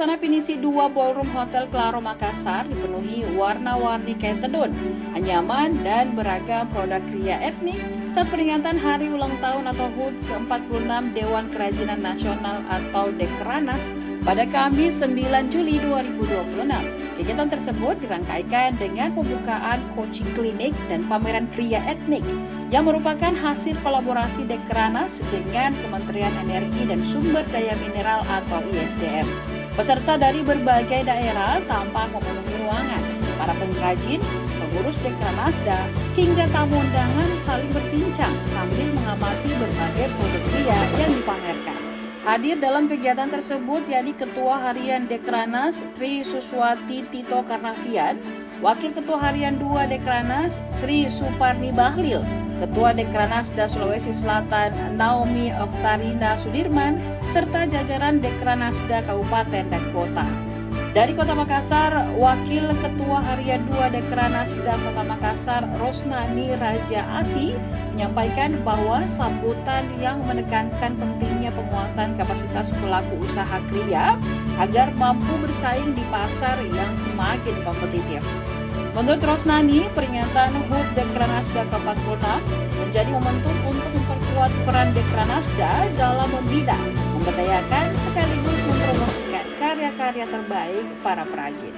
Suasana pinisi 2 Ballroom Hotel Claro Makassar dipenuhi warna-warni kain tenun, anyaman, dan beragam produk kria etnik saat peringatan Hari Ulang Tahun atau HUT ke-46 Dewan Kerajinan Nasional atau Dekranas pada Kamis 9 Juli 2026. Kegiatan tersebut dirangkaikan dengan pembukaan coaching klinik dan pameran kria etnik yang merupakan hasil kolaborasi Dekranas dengan Kementerian Energi dan Sumber Daya Mineral atau ISDM. Peserta dari berbagai daerah tampak memenuhi ruangan. Para pengrajin, pengurus Dekranasda, hingga tamu undangan saling berbincang sambil mengamati berbagai produk kria yang dipamerkan. Hadir dalam kegiatan tersebut yakni Ketua Harian Dekranas Tri Suswati Tito Karnavian, Wakil Ketua Harian 2 Dekranas Sri Suparni Bahlil, Ketua Dekranasda Sulawesi Selatan Naomi Oktarina Sudirman, serta jajaran Dekranasda Kabupaten dan Kota. Dari Kota Makassar, Wakil Ketua Harian 2 Dekranasda Kota Makassar Rosnani Raja Asi menyampaikan bahwa sambutan yang menekankan pentingnya penguatan kapasitas pelaku usaha kria agar mampu bersaing di pasar yang semakin kompetitif. Menurut Rosnani, peringatan HUT Dekranasda ke-46 menjadi momentum untuk memperkuat peran Dekranasda dalam membina, memberdayakan sekaligus mempromosikan karya-karya terbaik para perajin.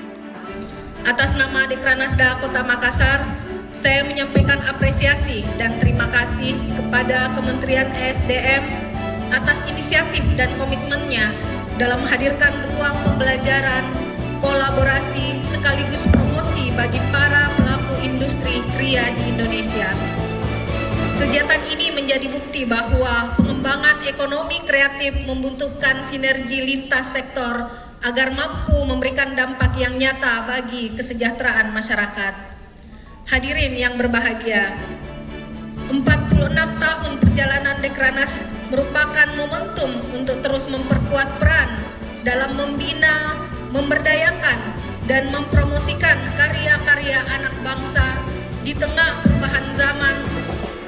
Atas nama Dekranasda Kota Makassar, saya menyampaikan apresiasi dan terima kasih kepada Kementerian ESDM atas inisiatif dan komitmennya dalam menghadirkan ruang pembelajaran, kolaborasi sekaligus promosi bagi para pelaku industri kria di Indonesia. Kegiatan ini menjadi bukti bahwa pengembangan ekonomi kreatif membutuhkan sinergi lintas sektor agar mampu memberikan dampak yang nyata bagi kesejahteraan masyarakat. Hadirin yang berbahagia, 46 tahun perjalanan Dekranas merupakan momentum untuk terus memperkuat peran dalam membina, memberdayakan, dan mempromosikan karya-karya anak bangsa. Di tengah perubahan zaman,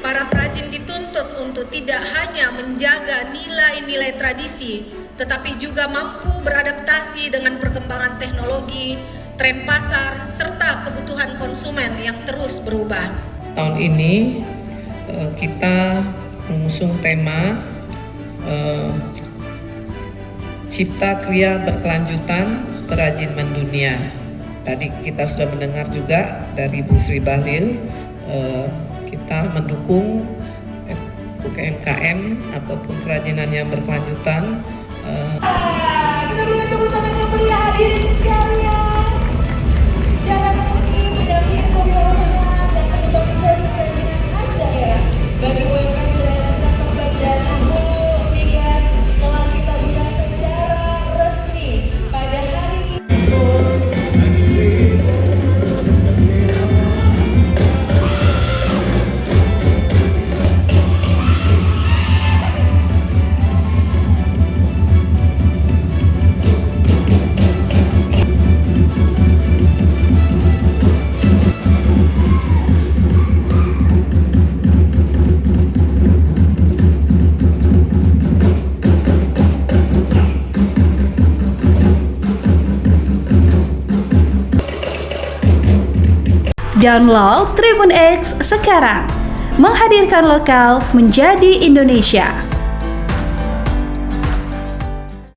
para perajin dituntut untuk tidak hanya menjaga nilai-nilai tradisi, tetapi juga mampu beradaptasi dengan perkembangan teknologi, tren pasar, serta kebutuhan konsumen yang terus berubah. Tahun ini kita mengusung tema Cipta Kria Berkelanjutan Perajin Mendunia. Tadi kita sudah mendengar juga dari Bu Sri Bahlil, kita mendukung UMKM ataupun kerajinan yang berkelanjutan. Kita berikan tepuk tangan yang meriah hadirin sekalian. Secara mungkin mendampingi kewilayahan dan mengetahui produk kerajinan khas daerah bagi UMKM wilayah sekitar Tembak dan Hulu Migas telah kita buka secara resmi pada hari ini. Download Tribun X sekarang, menghadirkan lokal menjadi Indonesia.